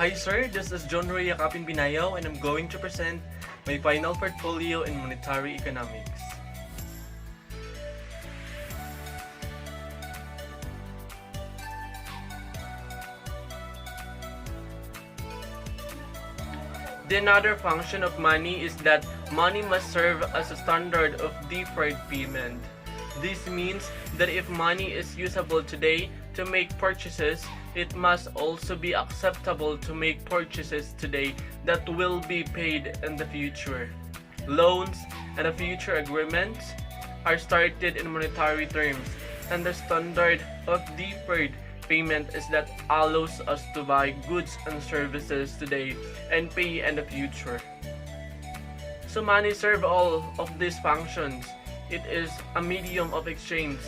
Hi sir, this is John Roy Yakapin Binayaw and I'm going to present my final portfolio in monetary economics. The another function of money is that money must serve as a standard of deferred payment. This means that if money is usable today to make purchases, it must also be acceptable to make purchases today that will be paid in the future. Loans and the future agreements are started in monetary terms, and the standard of deferred payment is that allows us to buy goods and services today and pay in the future. So money serves all of these functions. It is a medium of exchange,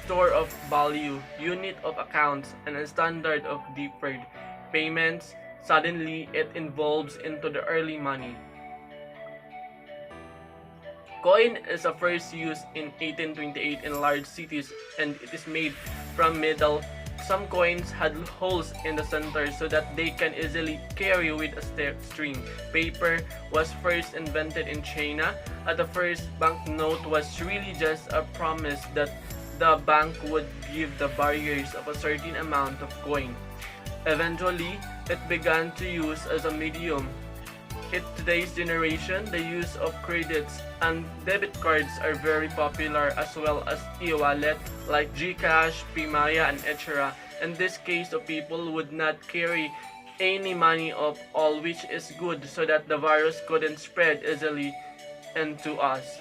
store of value, unit of accounts, and a standard of deferred payments. Suddenly, it evolves into the early money. Coin is first used in 1828 in large cities and it is made from metal. Some coins had holes in the center so that they can easily carry with a string. Paper was first invented in China. At the first, banknote was really just a promise that the bank would give the bearers of a certain amount of coin. Eventually, it began to use as a medium. In today's generation, the use of credits and debit cards are very popular as well as e-wallet like GCash, PMaya, and etc. In this case, the people would not carry any money of all, which is good so that the virus couldn't spread easily into us.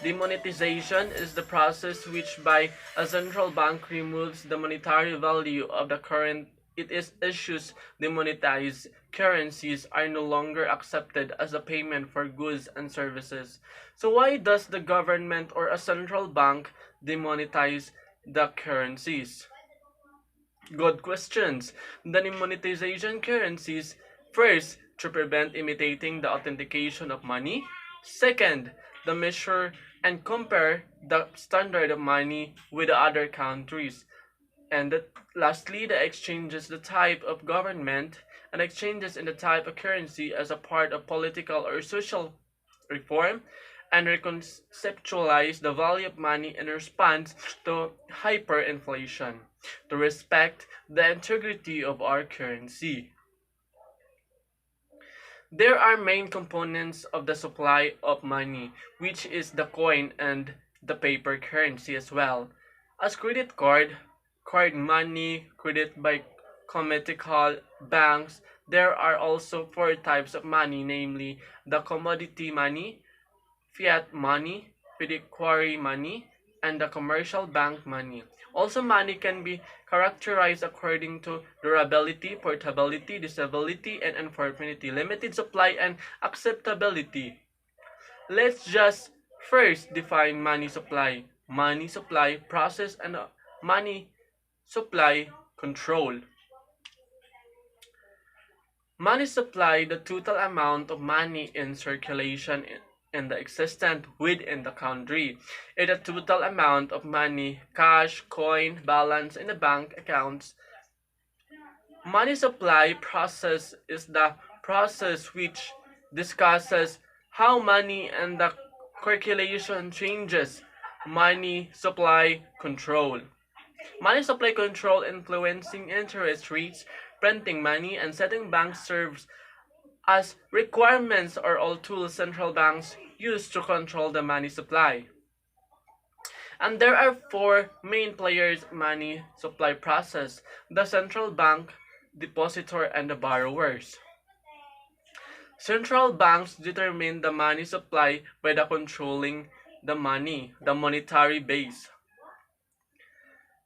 Demonetization is the process which by a central bank removes the monetary value of the current. It is issues demonetized currencies are no longer accepted as a payment for goods and services. So why does the government or a central bank demonetize the currencies? Good questions. The demonetization currencies, first, to prevent imitating the authentication of money. Second, the measure and compare the standard of money with the other countries. And lastly, the exchanges the type of government and exchanges in the type of currency as a part of political or social reform and reconceptualize the value of money in response to hyperinflation to respect the integrity of our currency. There are main components of the supply of money, which is the coin and the paper currency as well. As card money, credit by commercial banks, there are also four types of money, namely the commodity money, fiat money, fiduciary money, and the commercial bank money. Also, money can be characterized according to durability, portability, disability, and informality, limited supply, and acceptability. Let's just first define money supply. Money supply process and money supply control. Money supply, the total amount of money in circulation in the existent within the country. It the total amount of money, cash, coin, balance in the bank accounts. Money supply process is the process which discusses how money and the circulation changes. Money supply control. Money supply control influencing interest rates, printing money, and setting banks serves as requirements are all tools central banks use to control the money supply. And there are four main players money supply process: the central bank, depositor, and the borrowers. Central banks determine the money supply by the controlling the money, the monetary base.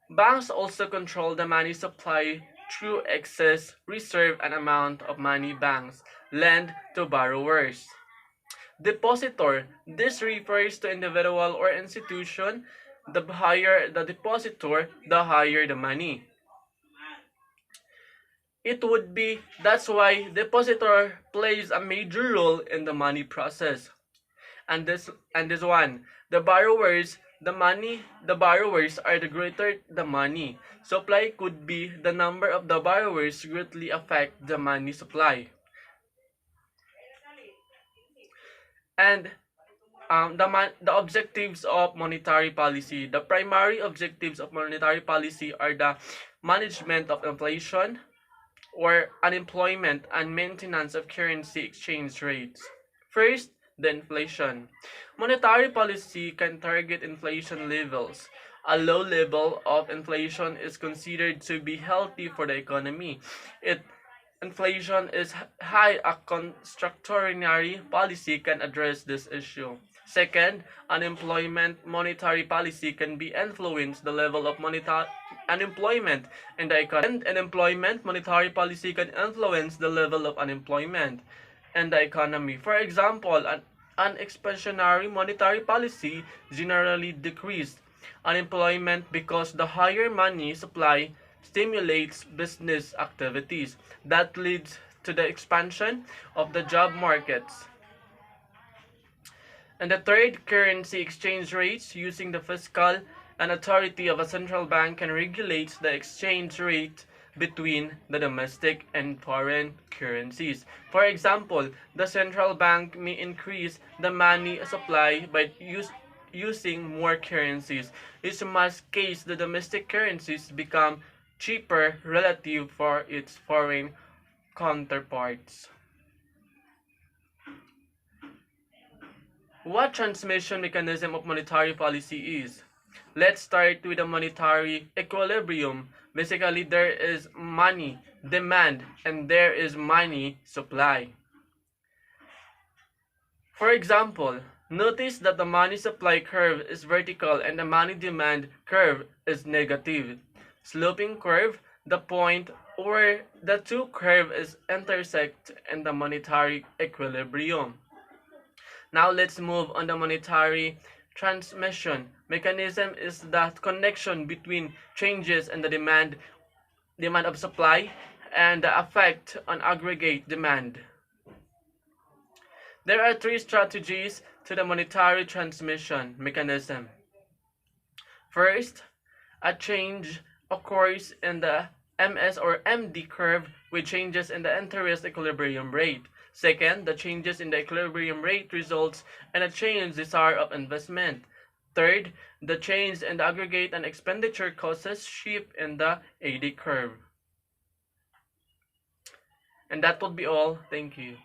Banks also control the money supply through excess, reserve, and amount of money banks lend to borrowers. Depositor. This refers to individual or institution. The higher the depositor, the higher the money. It would be that's why depositor plays a major role in the money process. And this one, the borrowers, the borrowers are the greater the money. Supply could be the number of the borrowers greatly affect the money supply. And the objectives of monetary policy. The primary objectives of monetary policy are the management of inflation or unemployment and maintenance of currency exchange rates. First, the inflation. Monetary policy can target inflation levels. A low level of inflation is considered to be healthy for the economy. It inflation is high, a constructionary policy can address this issue. Second, unemployment monetary policy can be influenced the level of unemployment in the economy. And employment monetary policy can influence the level of unemployment in the economy. For example, an expansionary monetary policy generally decreased unemployment because the higher money supply stimulates business activities. That leads to the expansion of the job markets. And the third, currency exchange rates. Using the fiscal and authority of a central bank can regulate the exchange rate between the domestic and foreign currencies. For example, the central bank may increase the money supply by using more currencies. In most cases, the domestic currencies become cheaper relative for its foreign counterparts. What transmission mechanism of monetary policy is? Let's start with the monetary equilibrium. Basically, there is money demand and there is money supply. For example, notice that the money supply curve is vertical and the money demand curve is negative. Sloping curve, the point where the two curves intersect in the monetary equilibrium. Now let's move on the monetary transmission mechanism is that connection between changes in the demand of supply and the effect on aggregate demand. There are three strategies to the monetary transmission mechanism. First, a change occurs in the MS or MD curve with changes in the interest equilibrium rate. Second, the changes in the equilibrium rate results in a change desire of investment. Third, the change in the aggregate and expenditure causes shift in the AD curve. And that would be all. Thank you.